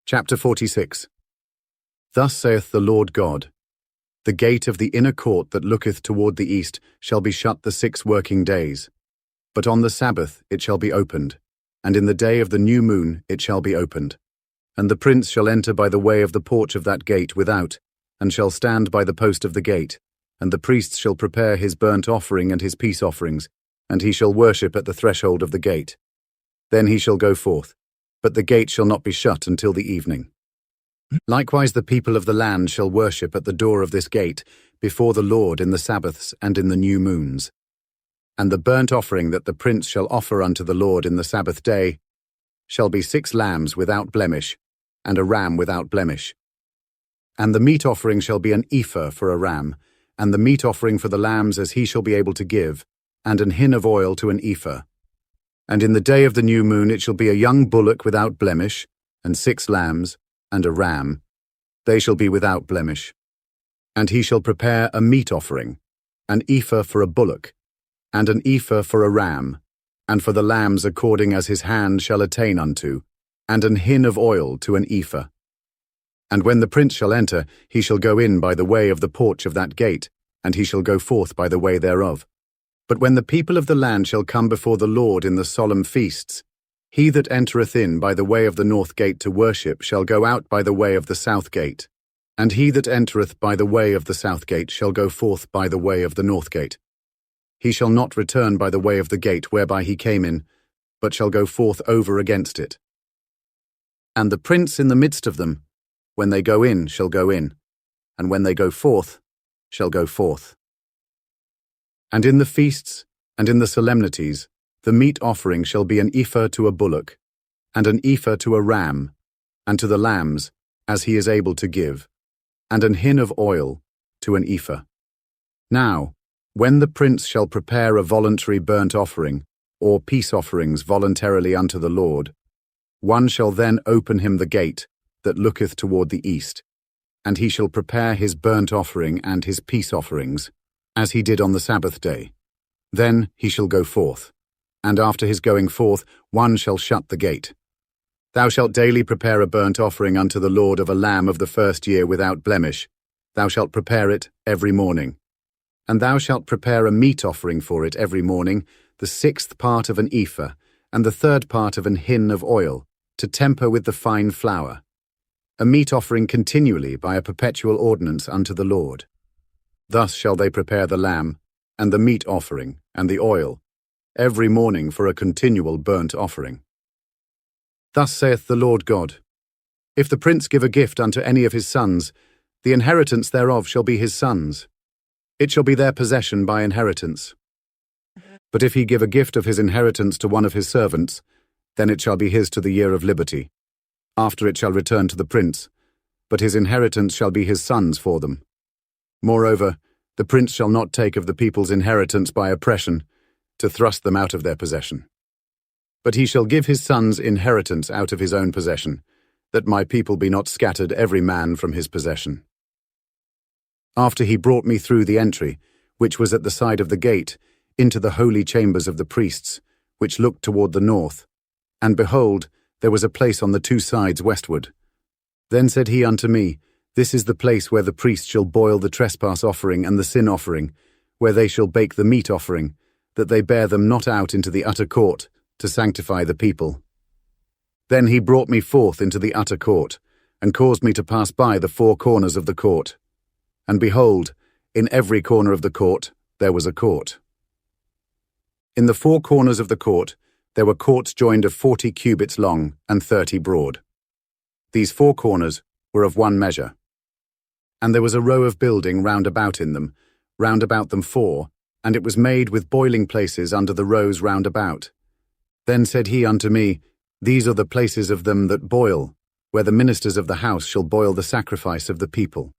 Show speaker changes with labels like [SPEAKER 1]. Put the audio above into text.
[SPEAKER 1] Chapter 46. Thus saith the Lord God, The gate of the inner court that looketh toward the east shall be shut the 6 working days. But on the Sabbath it shall be opened, and in the day of the new moon it shall be opened. And the prince shall enter by the way of the porch of that gate without, and shall stand by the post of the gate. And the priest shall prepare his burnt offering and his peace offerings, and he shall worship at the threshold of the gate. Then he shall go forth, but the gate shall not be shut until the evening. Likewise the people of the land shall worship at the door of this gate before the Lord in the Sabbaths and in the new moons. And the burnt offering that the prince shall offer unto the Lord in the Sabbath day shall be 6 lambs without blemish, and a ram without blemish. And the meat offering shall be an ephah for a ram, and the meat offering for the lambs as he shall be able to give, and an hin of oil to an ephah. And in the day of the new moon it shall be a young bullock without blemish, and 6 lambs, and a ram. They shall be without blemish. And he shall prepare a meat offering, an ephah for a bullock, and an ephah for a ram, and for the lambs according as his hand shall attain unto, and an hin of oil to an ephah. And when the prince shall enter, he shall go in by the way of the porch of that gate, and he shall go forth by the way thereof. But when the people of the land shall come before the Lord in the solemn feasts, he that entereth in by the way of the north gate to worship shall go out by the way of the south gate, and he that entereth by the way of the south gate shall go forth by the way of the north gate. He shall not return by the way of the gate whereby he came in, but shall go forth over against it. And the prince in the midst of them, when they go in, shall go in, and when they go forth, shall go forth. And in the feasts, and in the solemnities, the meat offering shall be an ephah to a bullock, and an ephah to a ram, and to the lambs, as he is able to give, and an hin of oil to an ephah. Now, when the prince shall prepare a voluntary burnt offering, or peace offerings voluntarily unto the Lord, one shall then open him the gate that looketh toward the east, and he shall prepare his burnt offering and his peace offerings, as he did on the Sabbath day. Then he shall go forth, and after his going forth one shall shut the gate. Thou shalt daily prepare a burnt offering unto the Lord of a lamb of the first year without blemish. Thou shalt prepare it every morning. And thou shalt prepare a meat offering for it every morning, the 6th part of an ephah, and the 3rd part of an hin of oil, to temper with the fine flour. A meat offering continually by a perpetual ordinance unto the Lord. Thus shall they prepare the lamb, and the meat offering, and the oil, every morning for a continual burnt offering. Thus saith the Lord God, If the prince give a gift unto any of his sons, the inheritance thereof shall be his sons. It shall be their possession by inheritance. But if he give a gift of his inheritance to one of his servants, then it shall be his to the year of liberty. After it shall return to the prince, but his inheritance shall be his sons for them. Moreover, the prince shall not take of the people's inheritance by oppression, to thrust them out of their possession. But he shall give his sons inheritance out of his own possession, that my people be not scattered every man from his possession. After he brought me through the entry, which was at the side of the gate, into the holy chambers of the priests, which looked toward the north, and behold, there was a place on the 2 sides westward. Then said he unto me, This is the place where the priest shall boil the trespass offering and the sin offering, where they shall bake the meat offering, that they bear them not out into the utter court, to sanctify the people. Then he brought me forth into the utter court, and caused me to pass by the 4 corners of the court. And behold, in every corner of the court there was a court. In the 4 corners of the court there were courts joined of 40 cubits long and 30 broad. These 4 corners were of one measure. And there was a row of building round about in them, round about them 4, and it was made with boiling places under the rows round about. Then said he unto me, These are the places of them that boil, where the ministers of the house shall boil the sacrifice of the people.